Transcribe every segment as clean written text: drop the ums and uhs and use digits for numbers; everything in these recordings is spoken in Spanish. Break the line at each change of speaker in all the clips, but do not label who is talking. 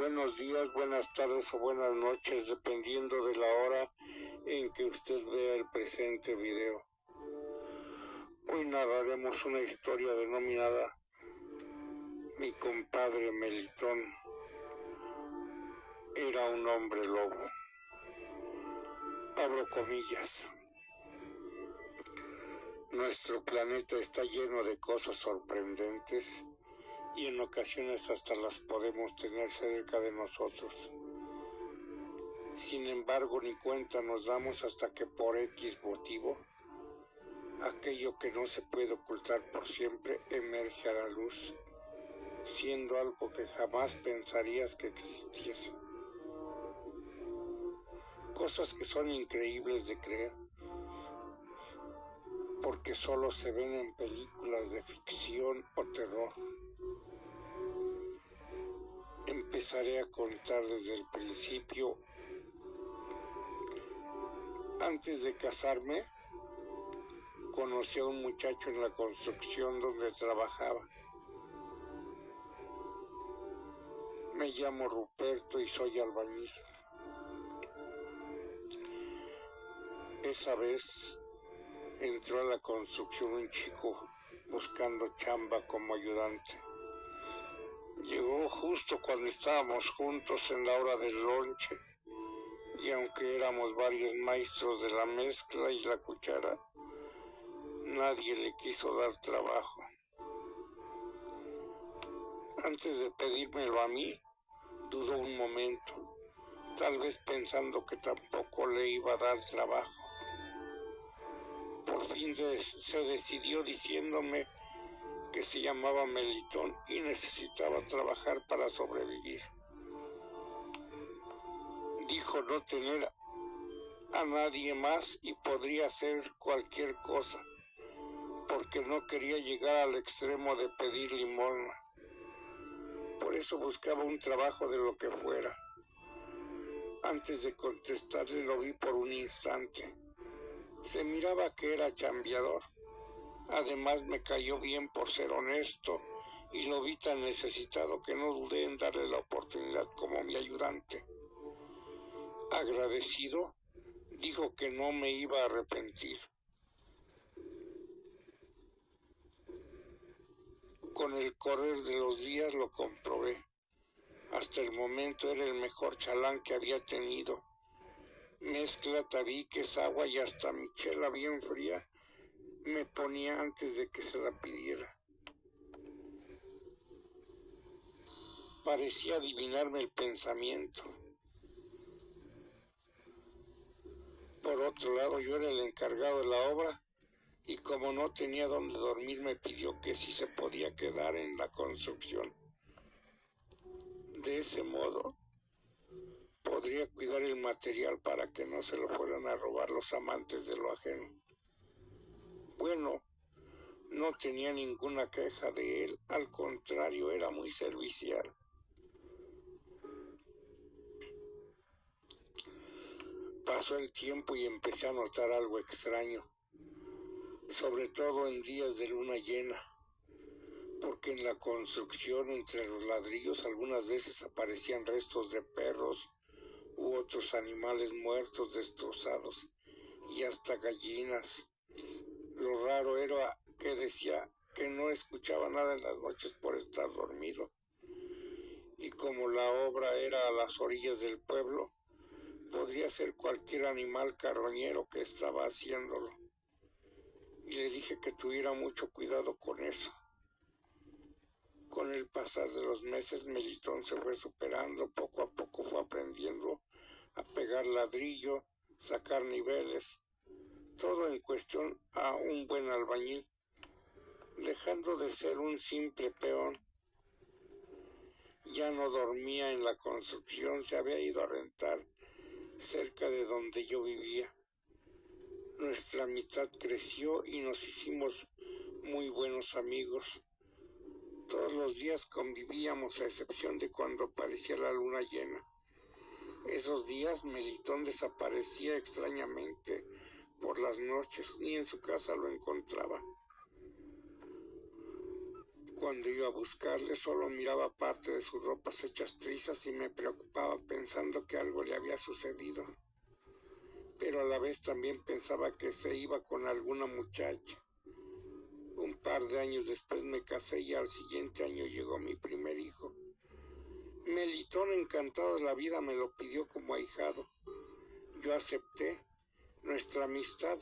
Buenos días, buenas tardes o buenas noches, dependiendo de la hora en que usted vea el presente video. Hoy narraremos una historia denominada Mi compadre Melitón era un hombre lobo. Abro comillas. Nuestro planeta está lleno de cosas sorprendentes y en ocasiones hasta las podemos tener cerca de nosotros. Sin embargo, ni cuenta nos damos hasta que por X motivo, aquello que no se puede ocultar por siempre emerge a la luz, siendo algo que jamás pensarías que existiese. Cosas que son increíbles de creer, porque solo se ven en películas de ficción o terror. Empezaré a contar desde el principio. Antes de casarme, conocí a un muchacho en la construcción donde trabajaba. Me llamo Ruperto y soy albañil. Esa vez entró a la construcción un chico buscando chamba como ayudante. Llegó justo cuando estábamos juntos en la hora del lonche, y aunque éramos varios maestros de la mezcla y la cuchara, nadie le quiso dar trabajo. Antes de pedírmelo a mí, dudó un momento, tal vez pensando que tampoco le iba a dar trabajo. Por fin se decidió diciéndome que se llamaba Melitón y necesitaba trabajar para sobrevivir. Dijo no tener a nadie más y podría hacer cualquier cosa, porque no quería llegar al extremo de pedir limosna. Por eso buscaba un trabajo de lo que fuera. Antes de contestarle lo vi por un instante. Se miraba que era chambeador. Además me cayó bien por ser honesto y lo vi tan necesitado que no dudé en darle la oportunidad como mi ayudante. Agradecido, dijo que no me iba a arrepentir. Con el correr de los días lo comprobé. Hasta el momento era el mejor chalán que había tenido. Mezcla, tabiques, agua y hasta mi chela bien fría me ponía antes de que se la pidiera. Parecía adivinarme el pensamiento. Por otro lado, yo era el encargado de la obra y como no tenía dónde dormir me pidió que si se podía quedar en la construcción. De ese modo, podría cuidar el material para que no se lo fueran a robar los amantes de lo ajeno. Bueno, no tenía ninguna queja de él, al contrario, era muy servicial. Pasó el tiempo y empecé a notar algo extraño, sobre todo en días de luna llena, porque en la construcción entre los ladrillos algunas veces aparecían restos de perros u otros animales muertos, destrozados, y hasta gallinas. Lo raro era que decía que no escuchaba nada en las noches por estar dormido, y como la obra era a las orillas del pueblo, podría ser cualquier animal carroñero que estaba haciéndolo. Y le dije que tuviera mucho cuidado con eso. Con el pasar de los meses, Melitón se fue superando, poco a poco fue aprendiendo a pegar ladrillo, sacar niveles, todo en cuestión a un buen albañil, dejando de ser un simple peón. Ya no dormía en la construcción, se había ido a rentar cerca de donde yo vivía. Nuestra amistad creció y nos hicimos muy buenos amigos. Todos los días convivíamos a excepción de cuando aparecía la luna llena. Esos días Melitón desaparecía extrañamente por las noches, ni en su casa lo encontraba. Cuando iba a buscarle, solo miraba parte de sus ropas hechas trizas y me preocupaba pensando que algo le había sucedido. Pero a la vez también pensaba que se iba con alguna muchacha. Un par de años después me casé y al siguiente año llegó mi primer hijo. Melitón, encantado de la vida, me lo pidió como ahijado. Yo acepté. Nuestra amistad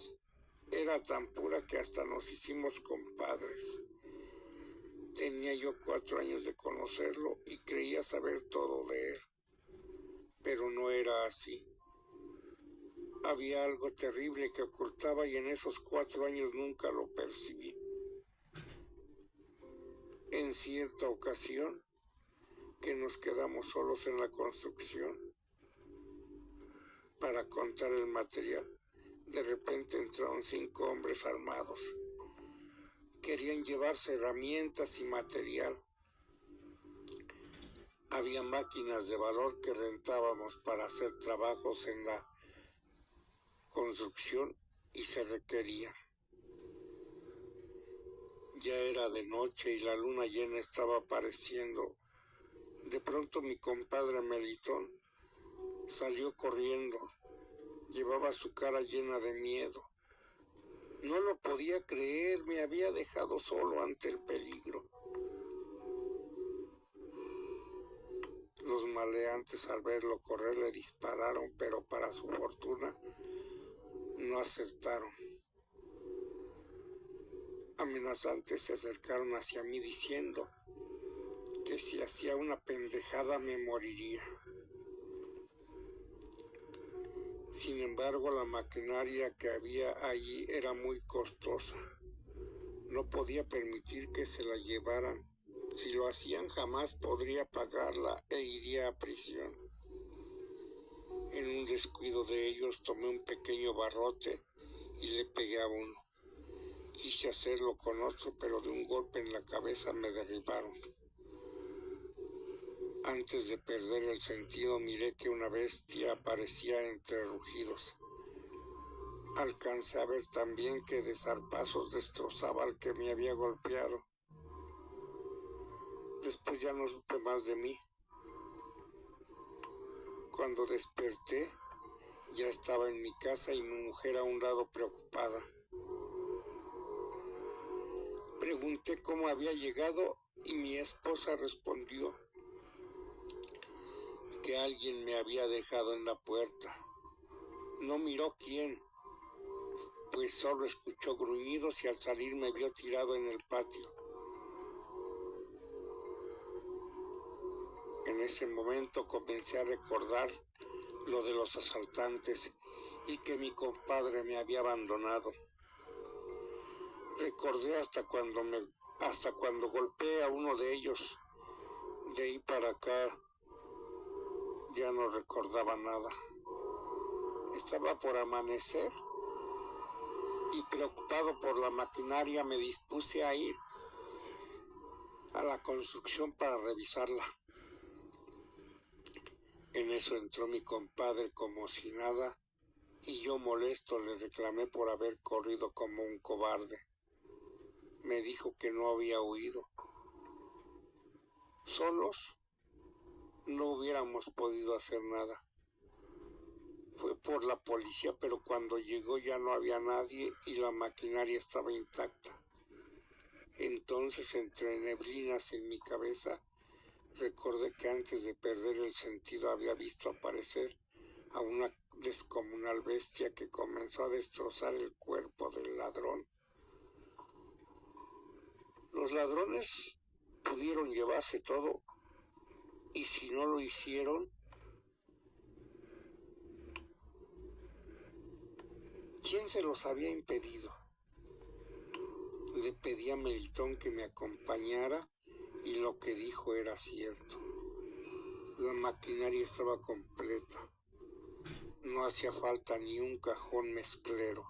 era tan pura que hasta nos hicimos compadres. Tenía yo 4 años de conocerlo y creía saber todo de él, pero no era así. Había algo terrible que ocultaba y en esos 4 años nunca lo percibí. En cierta ocasión, que nos quedamos solos en la construcción para contar el material, de repente entraron 5 hombres armados. Querían llevarse herramientas y material. Había máquinas de valor que rentábamos para hacer trabajos en la construcción y se requería. Ya era de noche y la luna llena estaba apareciendo. De pronto mi compadre Melitón salió corriendo. Llevaba su cara llena de miedo. No lo podía creer, me había dejado solo ante el peligro. Los maleantes al verlo correr le dispararon, pero para su fortuna no acertaron. Amenazantes se acercaron hacia mí diciendo que si hacía una pendejada me moriría. Sin embargo, la maquinaria que había allí era muy costosa. No podía permitir que se la llevaran. Si lo hacían, jamás podría pagarla e iría a prisión. En un descuido de ellos, tomé un pequeño barrote y le pegué a uno. Quise hacerlo con otro, pero de un golpe en la cabeza me derribaron. Antes de perder el sentido, miré que una bestia aparecía entre rugidos. Alcancé a ver también que de zarpazos destrozaba al que me había golpeado. Después ya no supe más de mí. Cuando desperté, ya estaba en mi casa y mi mujer a un lado preocupada. Pregunté cómo había llegado y mi esposa respondió que alguien me había dejado en la puerta. No miró quién, pues solo escuchó gruñidos y al salir me vio tirado en el patio. En ese momento comencé a recordar lo de los asaltantes y que mi compadre me había abandonado. Recordé hasta cuando golpeé a uno de ellos. De ahí para acá ya no recordaba nada. Estaba por amanecer y preocupado por la maquinaria me dispuse a ir a la construcción para revisarla. En eso entró mi compadre como si nada y yo molesto le reclamé por haber corrido como un cobarde. Me dijo que no había huido. Solos no hubiéramos podido hacer nada. Fue por la policía, pero cuando llegó ya no había nadie y la maquinaria estaba intacta. Entonces, entre neblinas en mi cabeza, recordé que antes de perder el sentido había visto aparecer a una descomunal bestia que comenzó a destrozar el cuerpo del ladrón. Los ladrones pudieron llevarse todo y si no lo hicieron, ¿quién se los había impedido? Le pedí a Melitón que me acompañara y lo que dijo era cierto. La maquinaria estaba completa. No hacía falta ni un cajón mezclero.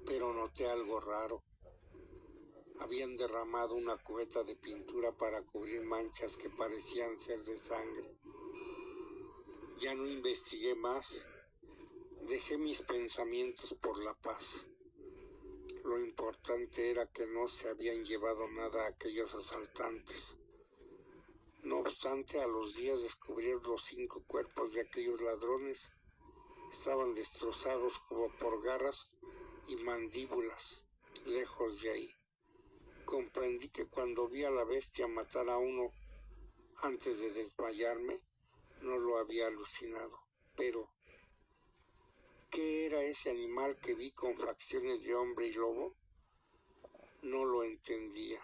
Pero noté algo raro. Habían derramado una cubeta de pintura para cubrir manchas que parecían ser de sangre. Ya no investigué más. Dejé mis pensamientos por la paz. Lo importante era que no se habían llevado nada a aquellos asaltantes. No obstante, a los días descubrieron los 5 cuerpos de aquellos ladrones. Estaban destrozados como por garras y mandíbulas. Lejos de ahí, comprendí que cuando vi a la bestia matar a uno antes de desmayarme, no lo había alucinado. Pero, ¿qué era ese animal que vi con facciones de hombre y lobo? No lo entendía.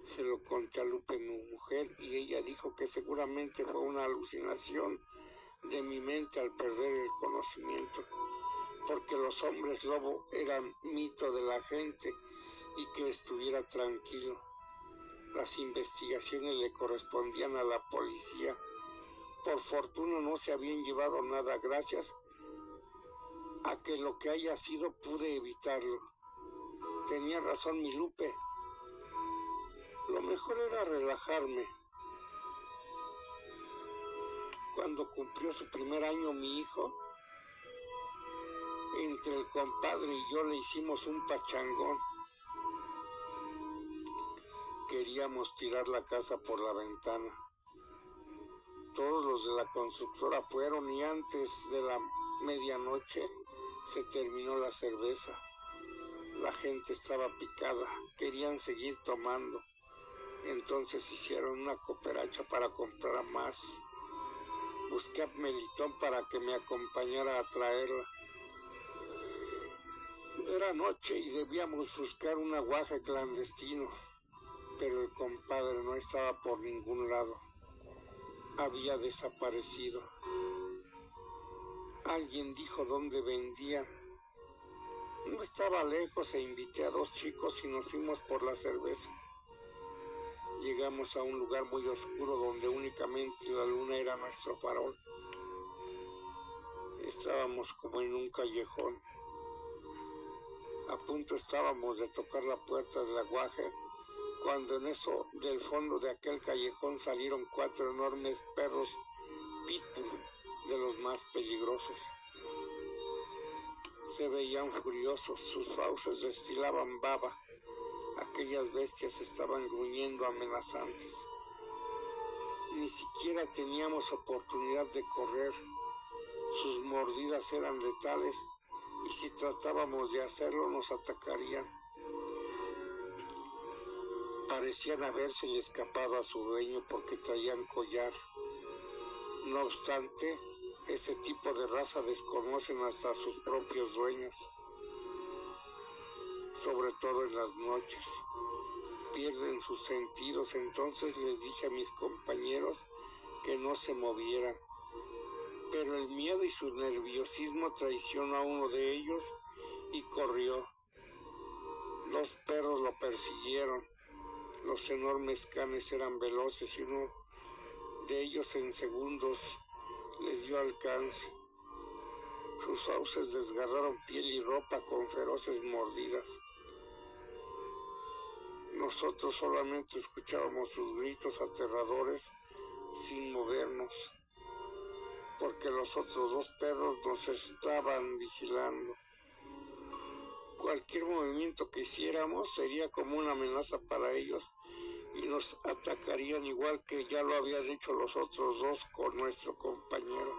Se lo conté a Lupe, mi mujer, y ella dijo que seguramente fue una alucinación de mi mente al perder el conocimiento, porque los hombres lobo eran mito de la gente y que estuviera tranquilo. Las investigaciones le correspondían a la policía. Por fortuna no se habían llevado nada, gracias a que lo que haya sido pude evitarlo. Tenía razón mi Lupe. Lo mejor era relajarme. Cuando cumplió su primer año mi hijo, entre el compadre y yo le hicimos un pachangón. Queríamos tirar la casa por la ventana. Todos los de la constructora fueron y antes de la medianoche se terminó la cerveza. La gente estaba picada, querían seguir tomando. Entonces hicieron una cooperacha para comprar más. Busqué a Melitón para que me acompañara a traerla. Era noche y debíamos buscar un aguaje clandestino, pero el compadre no estaba por ningún lado. Había desaparecido. Alguien dijo dónde vendían. No estaba lejos e invité a 2 chicos y nos fuimos por la cerveza. Llegamos a un lugar muy oscuro donde únicamente la luna era nuestro farol. Estábamos como en un callejón. A punto estábamos de tocar la puerta del aguaje, cuando en eso del fondo de aquel callejón salieron 4 enormes perros pitbull, de los más peligrosos. Se veían furiosos, sus fauces destilaban baba. Aquellas bestias estaban gruñendo amenazantes. Ni siquiera teníamos oportunidad de correr. Sus mordidas eran letales y si tratábamos de hacerlo nos atacarían. Parecían habérsele escapado a su dueño porque traían collar. No obstante, ese tipo de raza desconocen hasta a sus propios dueños, sobre todo en las noches. Pierden sus sentidos. Entonces les dije a mis compañeros que no se movieran, pero el miedo y su nerviosismo traicionó a uno de ellos y corrió. 2 perros lo persiguieron. Los enormes canes eran veloces y uno de ellos en segundos les dio alcance. Sus fauces desgarraron piel y ropa con feroces mordidas. Nosotros solamente escuchábamos sus gritos aterradores sin movernos, porque los otros 2 perros nos estaban vigilando. Cualquier movimiento que hiciéramos sería como una amenaza para ellos y nos atacarían igual que ya lo habían hecho los otros 2 con nuestro compañero.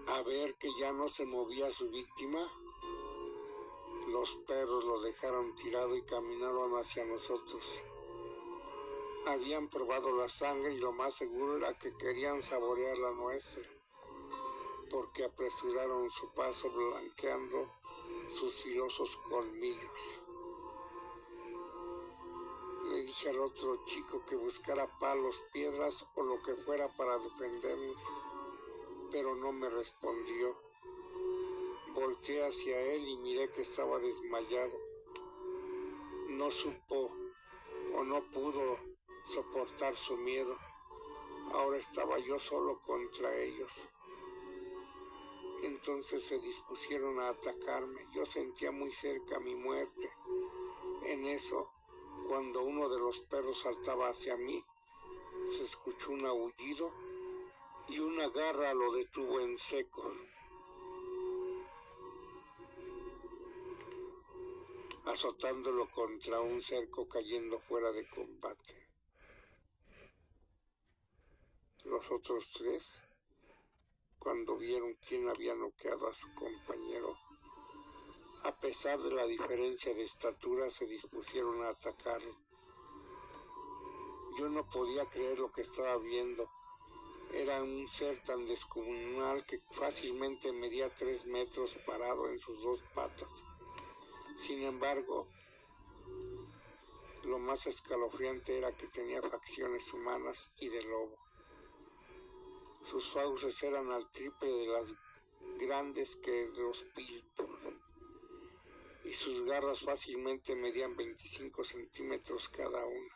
A ver que ya no se movía su víctima, los perros lo dejaron tirado y caminaron hacia nosotros. Habían probado la sangre y lo más seguro era que querían saborear la nuestra, porque apresuraron su paso blanqueando sus filosos colmillos. Le dije al otro chico que buscara palos, piedras o lo que fuera para defendernos, pero no me respondió. Volteé hacia él y miré que estaba desmayado. No supo o no pudo soportar su miedo. Ahora estaba yo solo contra ellos. Entonces se dispusieron a atacarme. Yo sentía muy cerca mi muerte. En eso, cuando uno de los perros saltaba hacia mí, se escuchó un aullido y una garra lo detuvo en seco. azotándolo contra un cerco, cayendo fuera de combate. Los otros tres, cuando vieron quién había noqueado a su compañero, a pesar de la diferencia de estatura, se dispusieron a atacarlo. Yo no podía creer lo que estaba viendo. Era un ser tan descomunal que fácilmente medía 3 metros parado en sus 2 patas. Sin embargo, lo más escalofriante era que tenía facciones humanas y de lobo. Sus fauces eran al triple de las grandes que de los Pitbull, y sus garras fácilmente medían 25 centímetros cada una.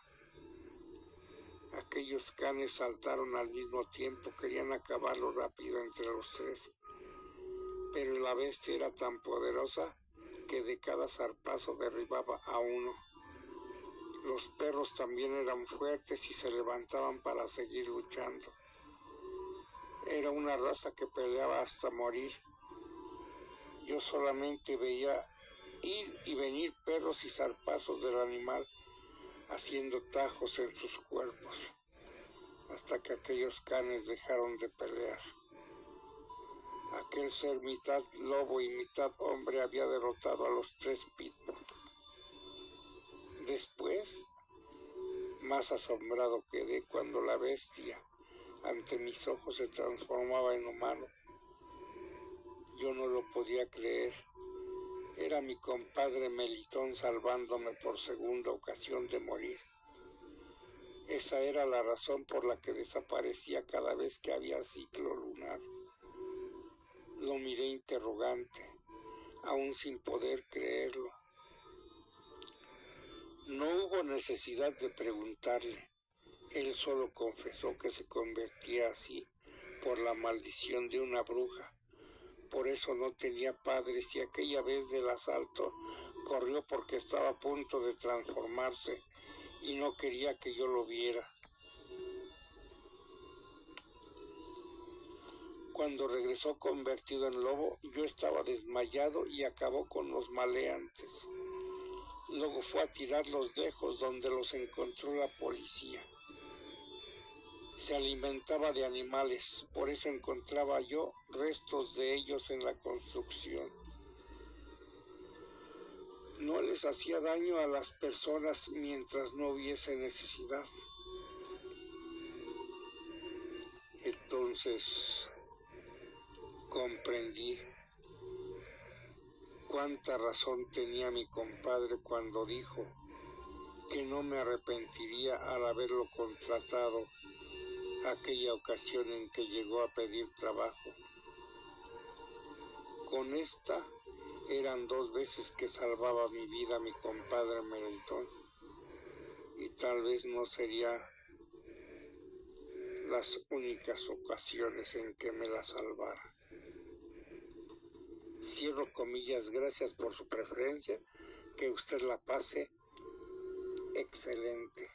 Aquellos canes saltaron al mismo tiempo, querían acabarlo rápido entre los tres, pero la bestia era tan poderosa que de cada zarpazo derribaba a uno. Los perros también eran fuertes y se levantaban para seguir luchando. Era una raza que peleaba hasta morir. Yo solamente veía ir y venir perros y zarpazos del animal, haciendo tajos en sus cuerpos, hasta que aquellos canes dejaron de pelear. Aquel ser mitad lobo y mitad hombre había derrotado a los 3 Pitbull. Después, más asombrado quedé cuando la bestia ante mis ojos se transformaba en humano. Yo no lo podía creer. Era mi compadre Melitón salvándome por segunda ocasión de morir. Esa era la razón por la que desaparecía cada vez que había ciclo lunar. Lo miré interrogante, aún sin poder creerlo. No hubo necesidad de preguntarle. Él solo confesó que se convertía así por la maldición de una bruja. Por eso no tenía padres, y aquella vez del asalto corrió porque estaba a punto de transformarse y no quería que yo lo viera. Cuando regresó convertido en lobo, yo estaba desmayado y acabó con los maleantes. Luego fue a tirarlos lejos, donde los encontró la policía. Se alimentaba de animales, por eso encontraba yo restos de ellos en la construcción. No les hacía daño a las personas mientras no hubiese necesidad. Entonces comprendí cuánta razón tenía mi compadre cuando dijo que no me arrepentiría al haberlo contratado aquella ocasión en que llegó a pedir trabajo. Con esta eran 2 veces que salvaba mi vida mi compadre Melitón, y tal vez no serían las únicas ocasiones en que me la salvara. Cierro comillas, gracias por su preferencia, que usted la pase excelente.